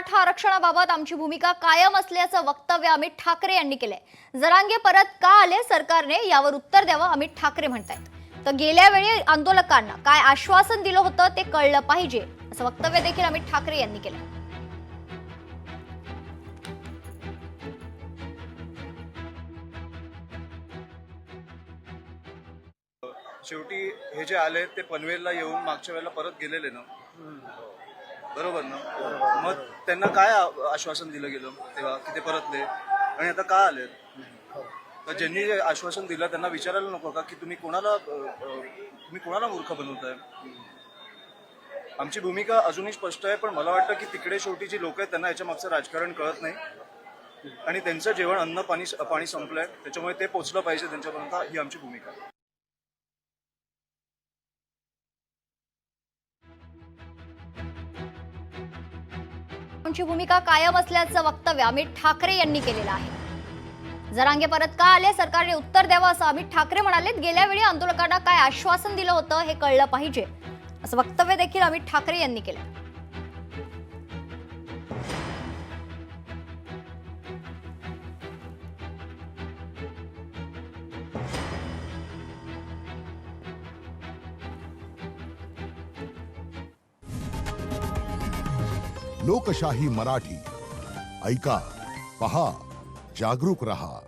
मराठा आरक्षणाबाबत आमची भूमिका कायम असल्याचं वक्तव्य अमित ठाकरे यांनी केलंय। जरांगे परत का आले, सरकारने यावर उत्तर द्यावं, अमित ठाकरे म्हणतायत। तर गेल्या वेळी आंदोलकांना काय आश्वासन दिलं होतं ते कळलं पाहिजे, असं वक्तव्य देखील अमित ठाकरे यांनी केलं। शेवटी हे जे आले ते पनवेलला येऊन मागच्या वेळेला परत गेलेले ना, बरोबर ना? मग त्यांना काय आश्वासन दिलं गेलं तेव्हा की ते परतले आणि आता का आले? तर ज्यांनी जे आश्वासन दिलं त्यांना विचारायला नको का की तुम्ही कोणाला मूर्ख बनवताय? आमची भूमिका अजूनही स्पष्ट आहे, पण मला वाटतं की तिकडे शेवटी जी लोक आहेत त्यांना याच्या मागचं राजकारण कळत नाही आणि त्यांचं जेवण अन्न पाणी संपलंय, त्याच्यामुळे ते पोचलं पाहिजे त्यांच्यापर्यंत, ही आमची भूमिका आहे। आमची भूमिका कायम असल्याचं वक्तव्य अमित ठाकरे यांनी केलेलं आहे। जरांगे परत का आले, सरकारने उत्तर द्यावं, असं अमित ठाकरे म्हणाले। गेल्या वेळी आंदोलकांना काय आश्वासन दिलं होतं हे कळलं पाहिजे, असं वक्तव्य देखील अमित ठाकरे यांनी केलं। लोकशाही मराठी ऐका, पहा, जागरूक रहा।